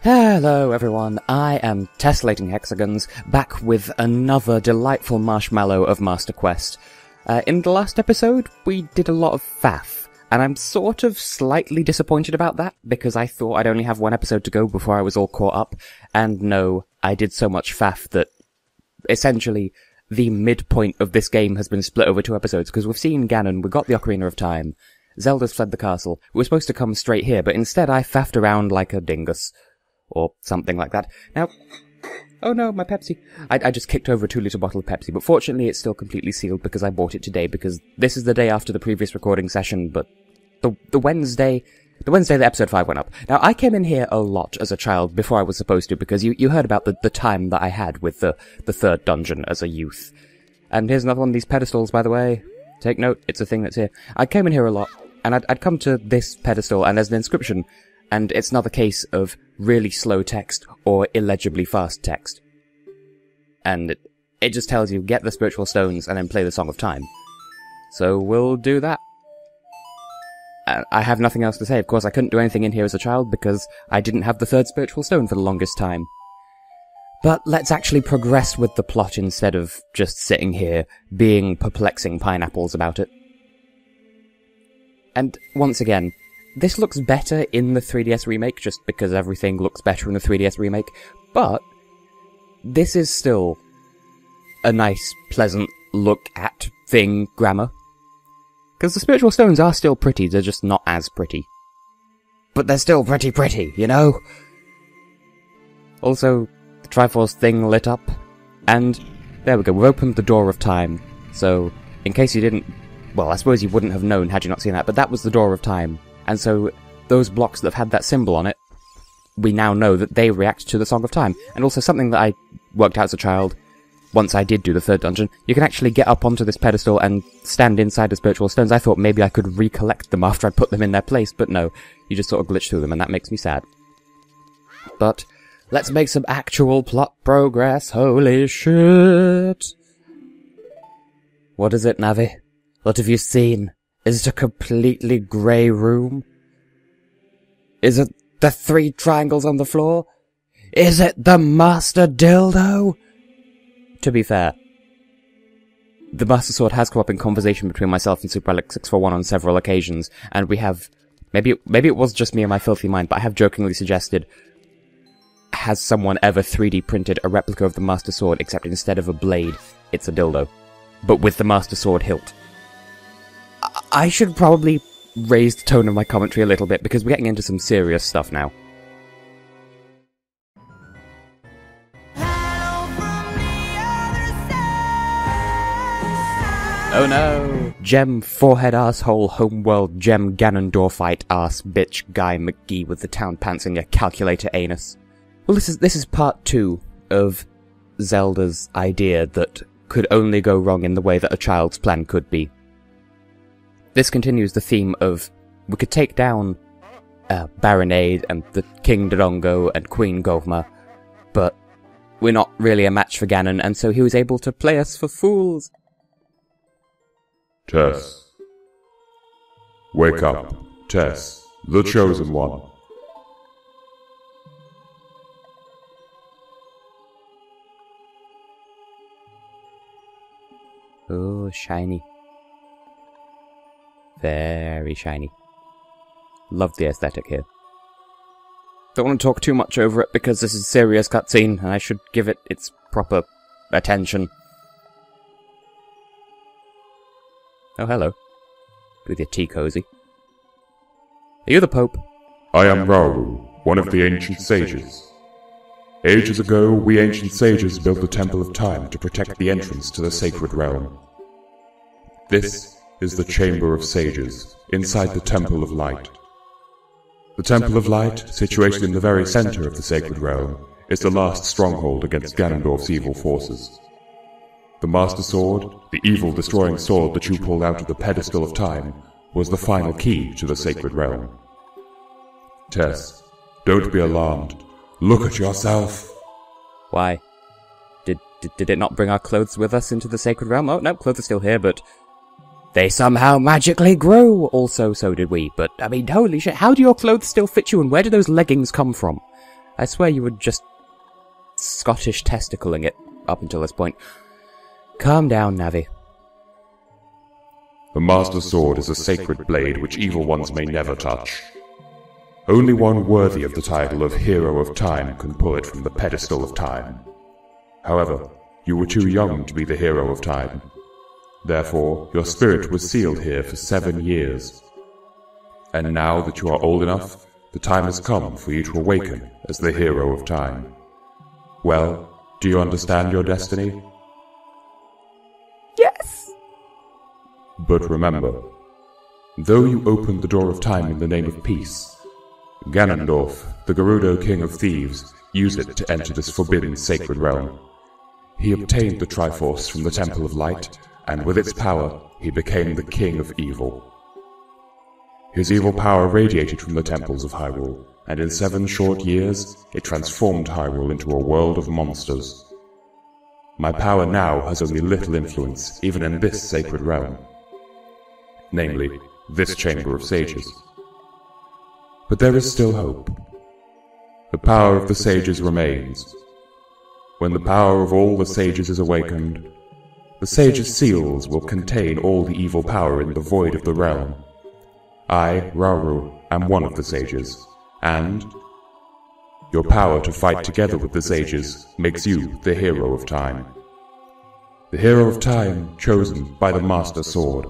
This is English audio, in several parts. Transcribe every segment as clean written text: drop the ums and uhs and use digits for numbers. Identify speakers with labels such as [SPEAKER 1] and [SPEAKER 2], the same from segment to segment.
[SPEAKER 1] Hello everyone, I am Tessellating Hexagons, back with another delightful marshmallow of Master Quest. In the last episode, we did a lot of faff, and I'm sort of slightly disappointed about that, because I thought I'd only have one episode to go before I was all caught up, and no, I did so much faff that essentially the midpoint of this game has been split over 2 episodes, because we've seen Ganon, we got the Ocarina of Time, Zelda's fled the castle, we were supposed to come straight here, but instead I faffed around like a dingus. Or something like that. Now, oh no, my Pepsi. I just kicked over a 2-litre bottle of Pepsi, but fortunately it's still completely sealed because I bought it today, because this is the day after the previous recording session, but the Wednesday that episode 5 went up. Now, I came in here a lot as a child before I was supposed to, because you heard about the time that I had with the 3rd dungeon as a youth. And here's another one of these pedestals, by the way. Take note, it's a thing that's here. I came in here a lot, and I'd come to this pedestal, and there's an inscription, and it's another case of really slow text or illegibly fast text. And it just tells you, get the spiritual stones and then play the Song of Time. So we'll do that. I have nothing else to say. Of course, I couldn't do anything in here as a child because I didn't have the 3rd spiritual stone for the longest time. But let's actually progress with the plot instead of just sitting here being perplexing pineapples about it. And once again, this looks better in the 3DS remake, just because everything looks better in the 3DS remake, but this is still a nice, pleasant look-at thing grammar. Because the spiritual stones are still pretty, they're just not as pretty. But they're still pretty, you know? Also, the Triforce thing lit up, and there we go, we've opened the Door of Time. So, in case you didn't, well, I suppose you wouldn't have known had you not seen that, but that was the Door of Time. And so, those blocks that have had that symbol on it, we now know that they react to the Song of Time. And also something that I worked out as a child, once I did do the 3rd dungeon, you can actually get up onto this pedestal and stand inside the spiritual stones. I thought maybe I could recollect them after I put them in their place, but no, you just sort of glitch through them, and that makes me sad. But, let's make some actual plot progress, holy shit! What is it, Navi? What have you seen? Is it a completely grey room? Is it the 3 triangles on the floor? Is it the Master Dildo? To be fair, the Master Sword has come up in conversation between myself and Super Alex 641 on several occasions, and we have, maybe it was just me and my filthy mind, but I have jokingly suggested, has someone ever 3D printed a replica of the Master Sword, except instead of a blade, it's a dildo, but with the Master Sword hilt? I should probably raise the tone of my commentary a little bit, because we're getting into some serious stuff now. Oh no! Gem forehead asshole homeworld gem Ganondorfite ass bitch guy McGee with the town pants and your calculator anus. Well, this is part 2 of Zelda's idea that could only go wrong in the way that a child's plan could be. This continues the theme of, we could take down Baronade and the King Dodongo and Queen Govma, but we're not really a match for Ganon, and so he was able to play us for fools.
[SPEAKER 2] Tess. Wake up, Tess, the chosen one.
[SPEAKER 1] Oh, shiny. Very shiny. Love the aesthetic here. Don't want to talk too much over it because this is a serious cutscene and I should give it its proper attention. Oh, hello. With your tea cozy. Are you the Pope?
[SPEAKER 2] I am Rauru, one of the ancient sages. Ages ago, we ancient sages built the Temple of Time to protect the entrance to the Sacred Realm. This is the Chamber of Sages, inside the Temple of Light. The Temple of Light, situated in the very center of the Sacred Realm, is the last stronghold against Ganondorf's evil forces. The Master Sword, the evil-destroying sword that you pulled out of the pedestal of time, was the final key to the Sacred Realm. Tess, don't be alarmed. Look at yourself.
[SPEAKER 1] Why? Did it not bring our clothes with us into the Sacred Realm? Oh, no, clothes are still here, but they somehow magically grew. Also, so did we. But, I mean, holy shit, how do your clothes still fit you, and where do those leggings come from? I swear you were just Scottish testicling it up until this point. Calm down, Navi.
[SPEAKER 2] The Master Sword is a sacred blade which evil ones may never touch. Only one worthy of the title of Hero of Time can pull it from the pedestal of time. However, you were too young to be the Hero of Time. Therefore, your spirit was sealed here for 7 years. And now that you are old enough, the time has come for you to awaken as the Hero of Time. Well, do you understand your destiny?
[SPEAKER 1] Yes!
[SPEAKER 2] But remember, though you opened the door of time in the name of peace, Ganondorf, the Gerudo King of Thieves, used it to enter this forbidden sacred realm. He obtained the Triforce from the Temple of Light, and with its power, he became the King of Evil. His evil power radiated from the temples of Hyrule, and in 7 short years, it transformed Hyrule into a world of monsters. My power now has only little influence even in this sacred realm. Namely, this Chamber of Sages. But there is still hope. The power of the sages remains. When the power of all the sages is awakened, the sages' seals will contain all the evil power in the void of the realm. I, Rauru, am one of the sages, and your power to fight together with the sages makes you the Hero of Time. The Hero of Time chosen by the Master Sword.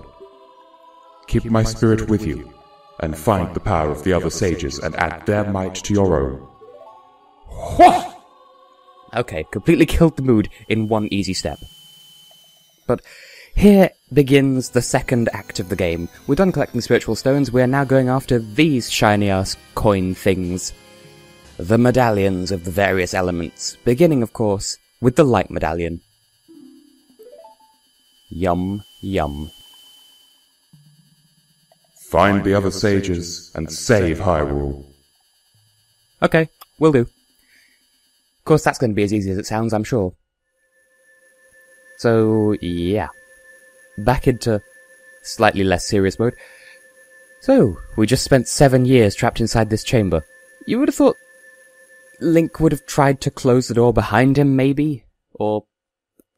[SPEAKER 2] Keep my spirit with you, and find the power of the other sages and add their might to your own.
[SPEAKER 1] Okay, completely killed the mood in one easy step. But here begins the second act of the game. We're done collecting spiritual stones, we are now going after these shiny-ass coin things. The medallions of the various elements, beginning, of course, with the light medallion. Yum, yum.
[SPEAKER 2] Find the other sages and save Hyrule.
[SPEAKER 1] Okay, will do. Of course, that's going to be as easy as it sounds, I'm sure. So, yeah. Back into slightly less serious mode. So, we just spent 7 years trapped inside this chamber. You would have thought Link would have tried to close the door behind him, maybe? Or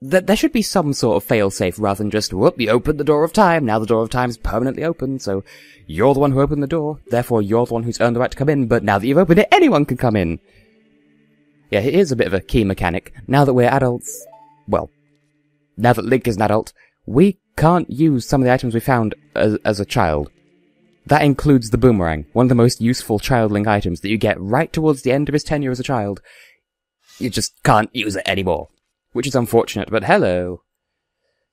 [SPEAKER 1] there should be some sort of fail-safe rather than just, whoop, you opened the door of time, now the door of time's permanently open, so you're the one who opened the door, therefore you're the one who's earned the right to come in, but now that you've opened it, anyone can come in. Yeah, it is a bit of a key mechanic. Now that we're adults, well, now that Link is an adult, we can't use some of the items we found as a child. That includes the boomerang, one of the most useful child Link items that you get right towards the end of his tenure as a child. You just can't use it anymore. Which is unfortunate, but hello.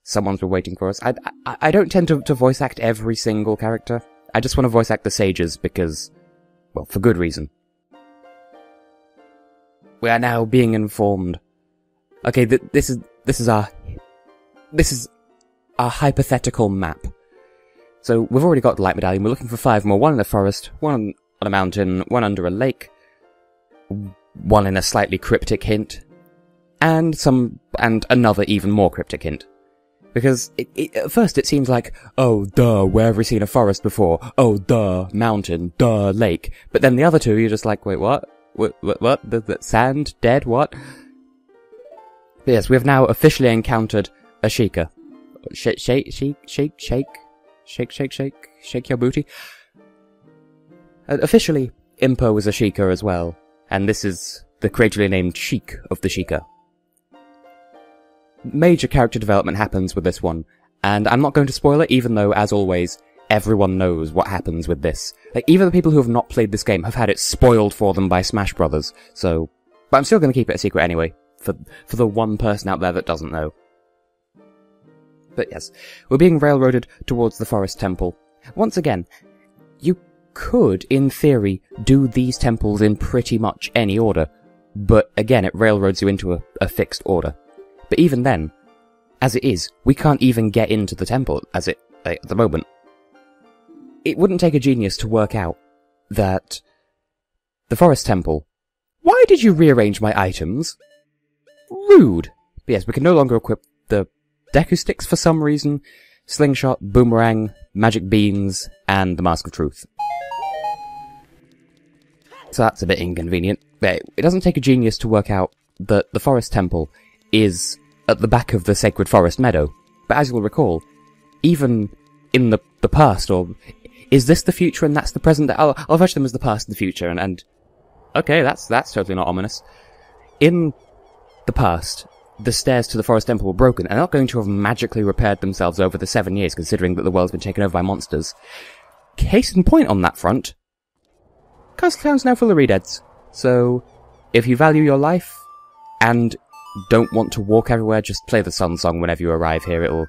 [SPEAKER 1] Someone's been waiting for us. I don't tend to voice act every single character. I just want to voice act the sages because, well, for good reason. We are now being informed. Okay, this is our hypothetical map. So we've already got the light medallion. We're looking for 5 more. 1 in the forest, 1 on a mountain, 1 under a lake, 1 in a slightly cryptic hint. And another even more cryptic hint. Because at first it seems like, oh, duh, where have we seen a forest before? Oh, duh, mountain, duh, lake. But then the other two, you're just like, wait, what? What? The sand? Dead? What? But yes, we have now officially encountered a Sheikah. Shake your booty. Officially, Impo is a Sheikah as well. And this is the creatively named Sheik of the Sheikah. Major character development happens with this one, and I'm not going to spoil it, even though, as always, everyone knows what happens with this. Like, even the people who have not played this game have had it spoiled for them by Smash Brothers, so... But I'm still going to keep it a secret anyway, for the one person out there that doesn't know. But yes, we're being railroaded towards the Forest Temple. Once again, you could, in theory, do these temples in pretty much any order, but again, it railroads you into a fixed order. But even then, as it is, we can't even get into the temple at the moment. It wouldn't take a genius to work out that the Forest Temple... Why did you rearrange my items? Rude! But yes, we can no longer equip the Deku Sticks for some reason, Slingshot, Boomerang, Magic Beans, and the Mask of Truth. So that's a bit inconvenient. it doesn't take a genius to work out that the Forest Temple is at the back of the Sacred Forest Meadow. But as you'll recall, even in the past, or is this the future and that's the present? I'll refer to them as the past and the future, and okay, that's totally not ominous. In the past, the stairs to the Forest Temple were broken, and they're not going to have magically repaired themselves over the 7 years, considering that the world's been taken over by monsters. Case in point on that front, Castletown's now full of redeads. So, if you value your life, and don't want to walk everywhere, just play the Sun Song whenever you arrive here.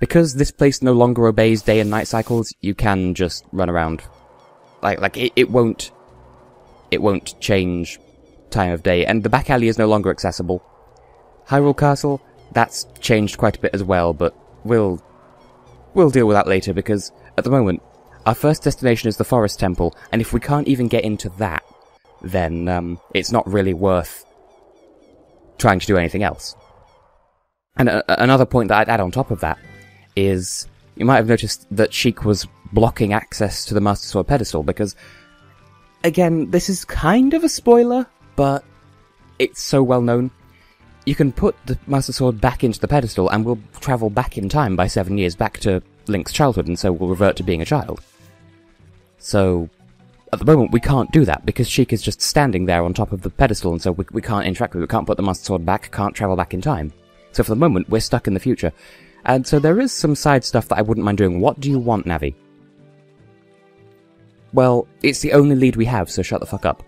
[SPEAKER 1] Because this place no longer obeys day and night cycles, you can just run around. It won't change time of day, and the back alley is no longer accessible. Hyrule Castle, that's changed quite a bit as well, but we'll deal with that later, because at the moment, our first destination is the Forest Temple, and if we can't even get into that, then it's not really worth trying to do anything else. And another point that I'd add on top of that is, you might have noticed that Sheik was blocking access to the Master Sword pedestal, because, again, this is kind of a spoiler, but it's so well known. You can put the Master Sword back into the pedestal, and we'll travel back in time by 7 years, back to Link's childhood, and so we'll revert to being a child. So, at the moment, we can't do that, because Sheik is just standing there on top of the pedestal, and so we can't interact with it. We can't put the Master Sword back, can't travel back in time. So for the moment, we're stuck in the future. And so there is some side stuff that I wouldn't mind doing. What do you want, Navi? Well, it's the only lead we have, so shut the fuck up.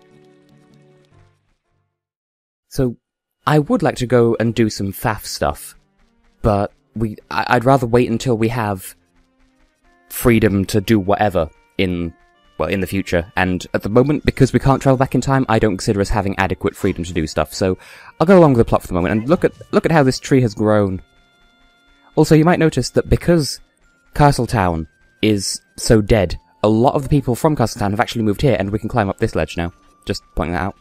[SPEAKER 1] So, I would like to go and do some faff stuff, but I'd rather wait until we have freedom to do whatever in the future, and at the moment, because we can't travel back in time, I don't consider us having adequate freedom to do stuff, so I'll go along with the plot for the moment, and look at how this tree has grown. Also, you might notice that because Castletown is so dead, a lot of the people from Castletown have actually moved here, and we can climb up this ledge now. Just pointing that out.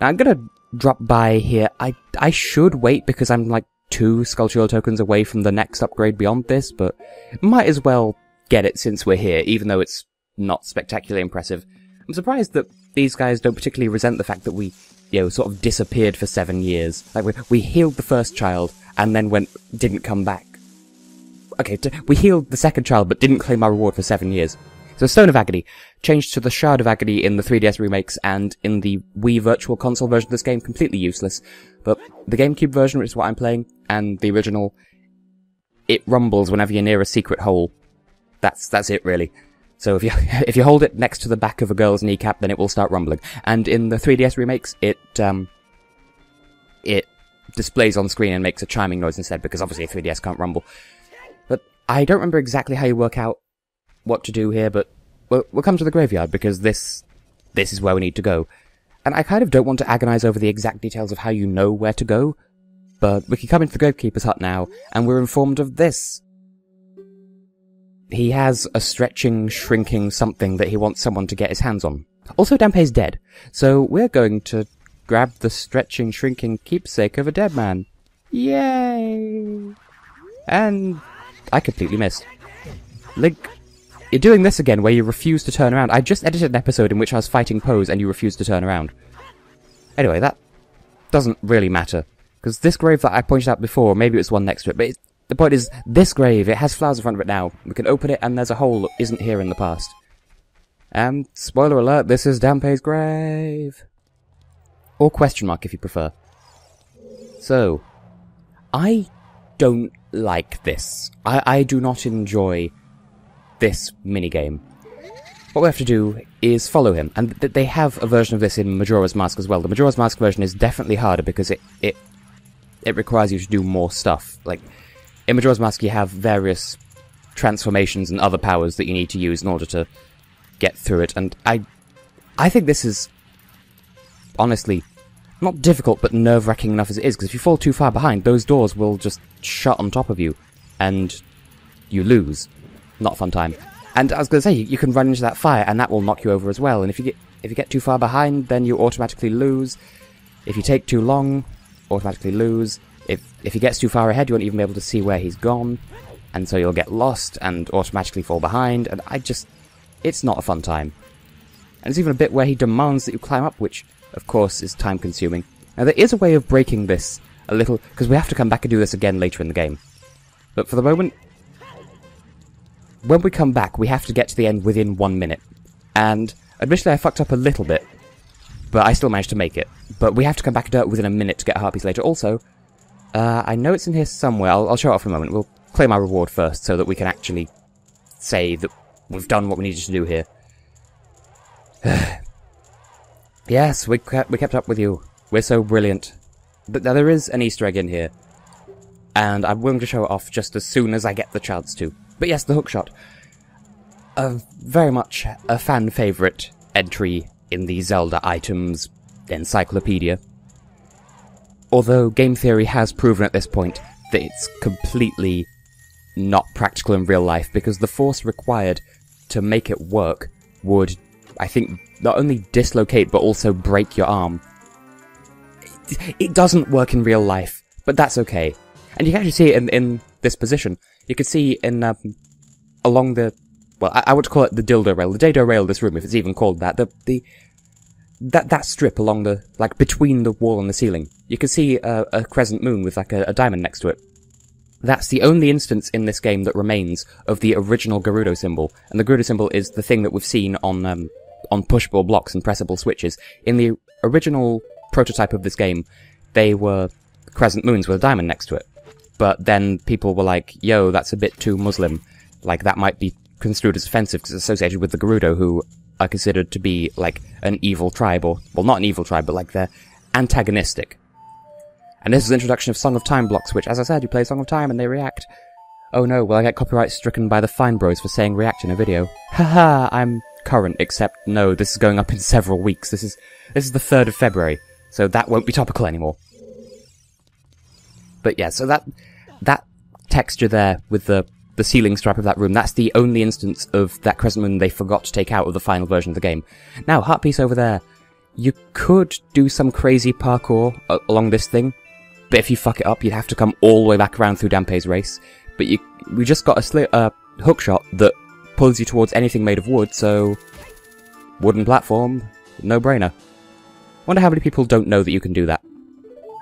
[SPEAKER 1] Now, I'm gonna drop by here. I should wait, because I'm like 2 Sculptural tokens away from the next upgrade beyond this, but might as well get it since we're here, even though it's not spectacularly impressive. I'm surprised that these guys don't particularly resent the fact that we, sort of disappeared for 7 years. Like, we healed the first child, and then didn't come back. Okay, we healed the second child, but didn't claim our reward for 7 years. So Stone of Agony changed to the Shard of Agony in the 3DS remakes, and in the Wii Virtual Console version of this game, completely useless. But the GameCube version, which is what I'm playing, and the original, it rumbles whenever you're near a secret hole. That's it, really. So if you hold it next to the back of a girl's kneecap, then it will start rumbling. And in the 3DS remakes, it displays on screen and makes a chiming noise instead, because obviously 3DS can't rumble. But I don't remember exactly how you work out what to do here, but we'll come to the graveyard, because this is where we need to go. And I kind of don't want to agonize over the exact details of how you know where to go, but we can come into the Gravekeeper's hut now, and we're informed of this. He has a stretching, shrinking something that he wants someone to get his hands on. Also, Dampé's dead, so we're going to grab the stretching, shrinking keepsake of a dead man. Yay! And I completely missed. Link, you're doing this again where you refuse to turn around. I just edited an episode in which I was fighting Pose and you refused to turn around. Anyway, that doesn't really matter, because this grave that I pointed out before, maybe it was one next to it, but the point is, this grave, it has flowers in front of it now. We can open it, and there's a hole that isn't here in the past. And, spoiler alert, this is Dampé's grave. Or question mark, if you prefer. So, I don't like this. I do not enjoy this minigame. What we have to do is follow him, and they have a version of this in Majora's Mask as well. The Majora's Mask version is definitely harder, because it requires you to do more stuff. Like, in Majora's Mask, you have various transformations and other powers that you need to use in order to get through it, and I think this is, honestly, not difficult, but nerve-wracking enough as it is, because if you fall too far behind, those doors will just shut on top of you, and you lose. Not a fun time. And I was going to say, you can run into that fire, and that will knock you over as well, and if you get too far behind, then you automatically lose. If you take too long, automatically lose. If he gets too far ahead, you won't even be able to see where he's gone, and so you'll get lost and automatically fall behind, and it's not a fun time. And there's even a bit where he demands that you climb up, which of course, is time-consuming. Now, there is a way of breaking this a little, because we have to come back and do this again later in the game. But for the moment, when we come back, we have to get to the end within 1 minute. And, admittedly, I fucked up a little bit, but I still managed to make it. But we have to come back and do it within a minute to get a heart piece later. Also, I know it's in here somewhere. I'll show it off in a moment. We'll claim our reward first, so that we can actually say that we've done what we needed to do here. Yes, we kept up with you. We're so brilliant. But now there is an Easter egg in here, and I'm willing to show it off just as soon as I get the chance to. But yes, the hookshot. Very much a fan favourite entry in the Zelda items encyclopedia. Although game theory has proven at this point that it's completely not practical in real life, because the force required to make it work would, I think, not only dislocate but also break your arm. It doesn't work in real life, but that's okay. And you can actually see it in this position. You can see in, along the, well, I would call it the dildo rail, the dado rail of this room, if it's even called that, that strip along the, like, between the wall and the ceiling. You can see a crescent moon with, like, a diamond next to it. That's the only instance in this game that remains of the original Gerudo symbol, and the Gerudo symbol is the thing that we've seen on pushable blocks and pressable switches. In the original prototype of this game, they were crescent moons with a diamond next to it. But then people were like, yo, that's a bit too Muslim. Like, that might be construed as offensive because it's associated with the Gerudo, who are considered to be, like, an evil tribe, or, well, not an evil tribe, but, like, they're antagonistic. And this is the introduction of Song of Time blocks, which, as I said, you play Song of Time and they react. Oh no, will I get copyright stricken by the Fine Bros for saying react in a video? Haha, I'm current, except no, this is going up in several weeks. This is the 3rd of February, so that won't be topical anymore. But yeah, so that texture there with the ceiling stripe of that room, that's the only instance of that crescent moon they forgot to take out of the final version of the game. Now, heart piece over there. You could do some crazy parkour along this thing, but if you fuck it up, you'd have to come all the way back around through Dampé's race. But we just got a hookshot that pulls you towards anything made of wood, so wooden platform, no-brainer. Wonder how many people don't know that you can do that.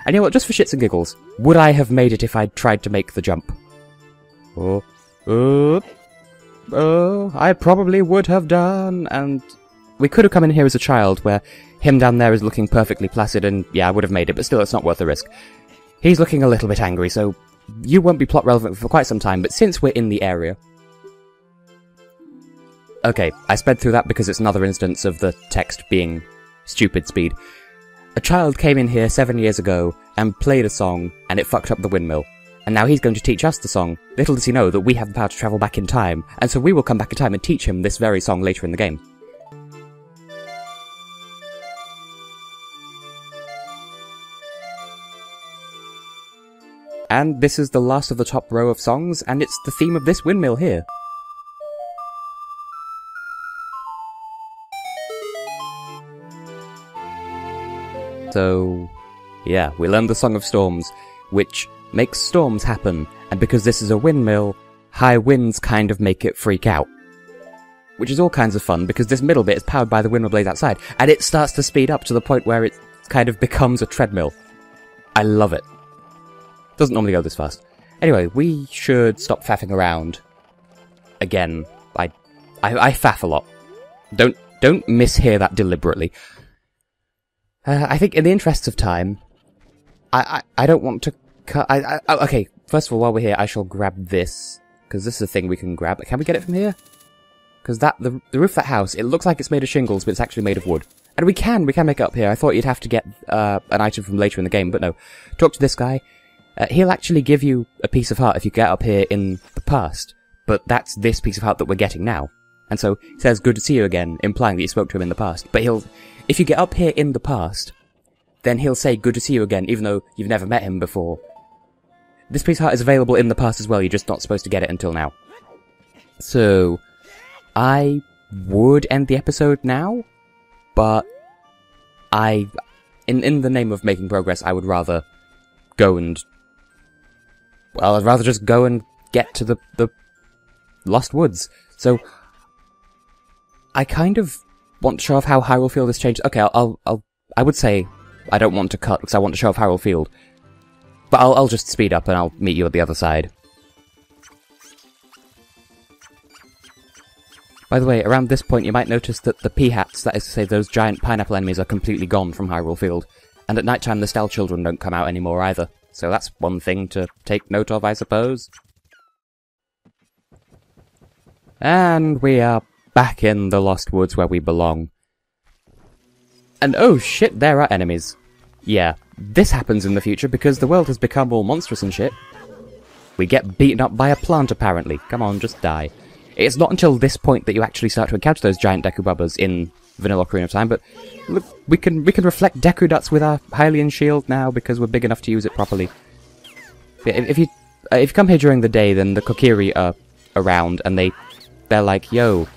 [SPEAKER 1] And you know what, just for shits and giggles, would I have made it if I'd tried to make the jump? I probably would have done, and we could have come in here as a child, where him down there is looking perfectly placid, and yeah, I would have made it, but still, it's not worth the risk. He's looking a little bit angry, so you won't be plot relevant for quite some time, but since we're in the area... Okay, I sped through that because it's another instance of the text being stupid speed. A child came in here 7 years ago and played a song, and it fucked up the windmill. And now he's going to teach us the song. Little does he know that we have the power to travel back in time, and so we will come back in time and teach him this very song later in the game. And this is the last of the top row of songs, and it's the theme of this windmill here. So, yeah, we learned the Song of Storms, which makes storms happen, and because this is a windmill, high winds kind of make it freak out. Which is all kinds of fun, because this middle bit is powered by the windmill blades outside, and it starts to speed up to the point where it kind of becomes a treadmill. I love it. Doesn't normally go this fast. Anyway, we should stop faffing around. Again, I faff a lot. Don't mishear that deliberately. I think in the interests of time, I don't want to cut... okay, first of all, while we're here, I shall grab this, because this is a thing we can grab. Can we get it from here? Because the roof of that house, it looks like it's made of shingles, but it's actually made of wood. And we can make it up here. I thought you'd have to get an item from later in the game, but no. Talk to this guy. He'll actually give you a piece of heart if you get up here in the past, but that's this piece of heart that we're getting now. And so, he says, good to see you again, implying that you spoke to him in the past. But if you get up here in the past, then he'll say, good to see you again, even though you've never met him before. This piece of heart is available in the past as well, you're just not supposed to get it until now. So, I would end the episode now, but in the name of making progress, I would rather go and... Well, I'd rather just go and get to the Lost Woods. So, I kind of want to show off how Hyrule Field has changed. Okay, I'll I would say I don't want to cut because I want to show off Hyrule Field. But I'll just speed up and I'll meet you at the other side. By the way, around this point you might notice that the P-hats, that is to say those giant pineapple enemies, are completely gone from Hyrule Field. And at night time the Stell children don't come out anymore either. So that's one thing to take note of, I suppose. And we are back in the Lost Woods where we belong. And oh shit, there are enemies. Yeah, this happens in the future because the world has become all monstrous and shit. We get beaten up by a plant apparently. Come on, just die. It's not until this point that you actually start to encounter those giant Deku Bubbas in Vanilla Ocarina of Time, but look, we can reflect Deku Dots with our Hylian shield now because we're big enough to use it properly. If you come here during the day, then the Kokiri are around and they're like, yo,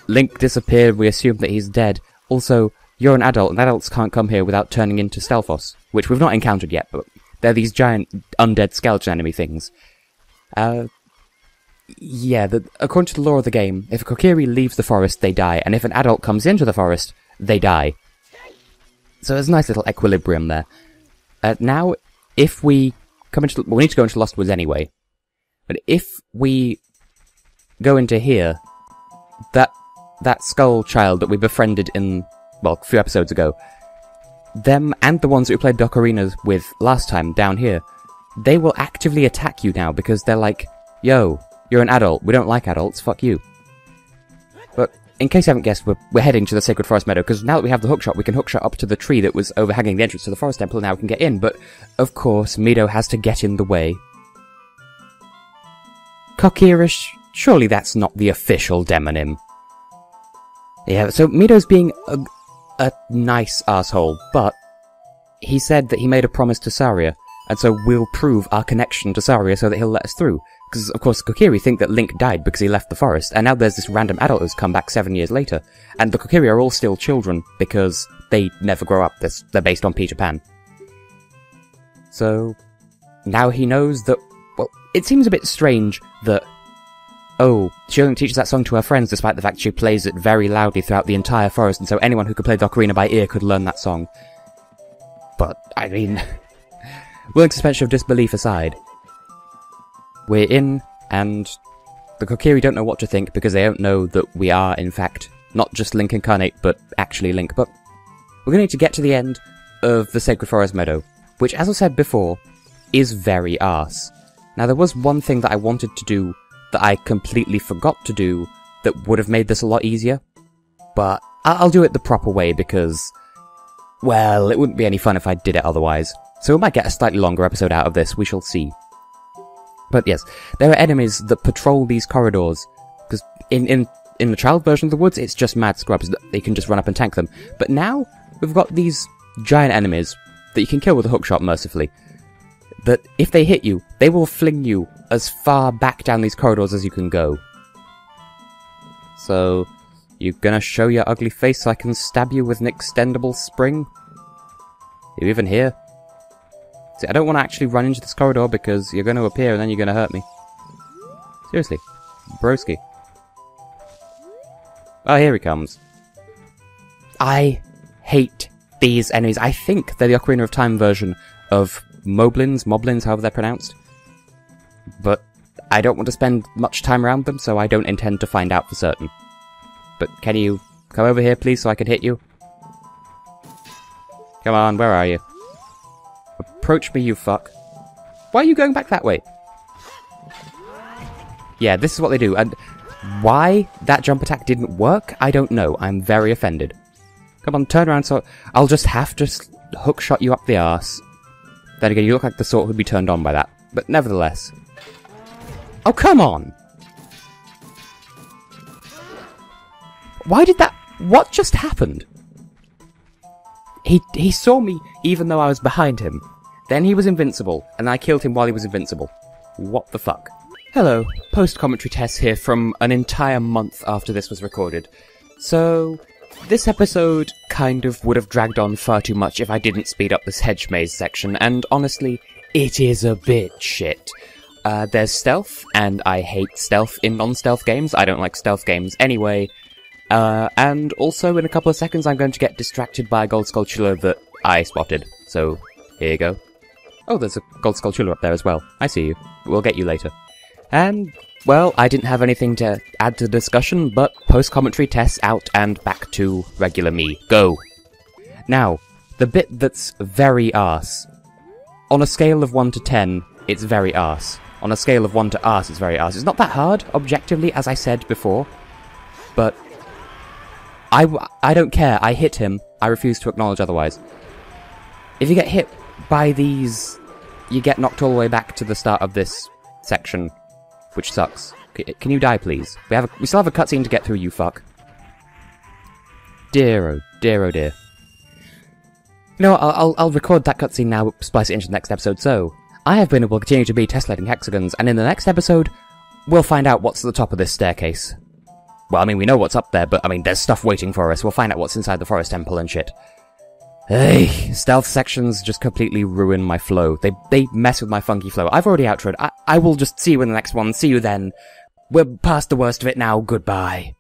[SPEAKER 1] Link disappeared, we assume that he's dead. Also, you're an adult, and adults can't come here without turning into Stelphos, which we've not encountered yet, but they're these giant undead skeleton enemy things. Yeah, according to the lore of the game, if a Kokiri leaves the forest, they die, and if an adult comes into the forest, they die. So there's a nice little equilibrium there. Now, if we come into... Well, we need to go into Lost Woods anyway. But if we go into here, that skull child that we befriended in, well, a few episodes ago, them and the ones that we played the ocarinas with last time down here, they will actively attack you now because they're like, yo, you're an adult, we don't like adults, fuck you. But in case you haven't guessed, we're heading to the Sacred Forest Meadow, because now that we have the hookshot, we can hookshot up to the tree that was overhanging the entrance to the Forest Temple, and now we can get in, but of course, Mido has to get in the way. Cockerish, surely that's not the official demonym. Yeah, so Mido's being a nice asshole, but he said that he made a promise to Saria, and so we'll prove our connection to Saria so that he'll let us through. Because, of course, Kokiri think that Link died because he left the forest, and now there's this random adult who's come back 7 years later, and the Kokiri are all still children because they never grow up. They're based on Peter Pan. So, now he knows that, well, it seems a bit strange that, oh, she only teaches that song to her friends despite the fact she plays it very loudly throughout the entire forest, and so anyone who could play the ocarina by ear could learn that song. But, I mean, willing suspension of disbelief aside, we're in, and the Kokiri don't know what to think because they don't know that we are, in fact, not just Link incarnate, but actually Link. But we're going to need to get to the end of the Sacred Forest Meadow, which, as I said before, is very arse. Now, there was one thing that I wanted to do that I completely forgot to do that would have made this a lot easier, but I'll do it the proper way because, well, it wouldn't be any fun if I did it otherwise. So we might get a slightly longer episode out of this, we shall see. But yes, there are enemies that patrol these corridors, because in the child version of the woods, it's just mad scrubs, they can just run up and tank them. But now, we've got these giant enemies that you can kill with a hookshot mercifully, that if they hit you, they will fling you as far back down these corridors as you can go. So, you gonna show your ugly face so I can stab you with an extendable spring? Are you even here? See, I don't want to actually run into this corridor because you're going to appear and then you're going to hurt me. Seriously. Broski. Oh, here he comes. I hate these enemies. I think they're the Ocarina of Time version of Moblins, however they're pronounced. But I don't want to spend much time around them, so I don't intend to find out for certain. But can you come over here, please, so I can hit you? Come on, where are you? Approach me, you fuck. Why are you going back that way? Yeah, this is what they do, and why that jump attack didn't work, I don't know. I'm very offended. Come on, turn around so I'll just have to hookshot you up the arse. Then again, you look like the sort who'd be turned on by that. But nevertheless. Oh, come on! Why did that... What just happened? He saw me even though I was behind him. Then he was invincible, and I killed him while he was invincible. What the fuck? Hello, post-commentary Tess here from an entire month after this was recorded. So, this episode kind of would have dragged on far too much if I didn't speed up this hedge-maze section, and honestly, it is a bit shit. There's stealth, and I hate stealth in non-stealth games. I don't like stealth games anyway. And also, in a couple of seconds, I'm going to get distracted by a gold sculpture that I spotted. So, here you go. Oh, there's a gold sculpture up there as well. I see you. We'll get you later. And, well, I didn't have anything to add to the discussion, but post-commentary tests out and back to regular me. Go! Now, the bit that's very arse. On a scale of 1 to 10, it's very arse. On a scale of 1 to arse, it's very arse. It's not that hard, objectively, as I said before. But I don't care. I hit him. I refuse to acknowledge otherwise. If you get hit by these, you get knocked all the way back to the start of this section, which sucks. Can you die, please? We still have a cutscene to get through, you fuck. Dear, oh dear, oh dear. You know, I'll record that cutscene now, splice it into the next episode. So, I have been and will continue to be Tessellating Hexagons, and in the next episode, we'll find out what's at the top of this staircase. Well, I mean, we know what's up there, but, I mean, there's stuff waiting for us. We'll find out what's inside the forest temple and shit. Hey, stealth sections just completely ruin my flow. They mess with my funky flow. I've already outroed. I will just see you in the next one. See you then. We're past the worst of it now. Goodbye.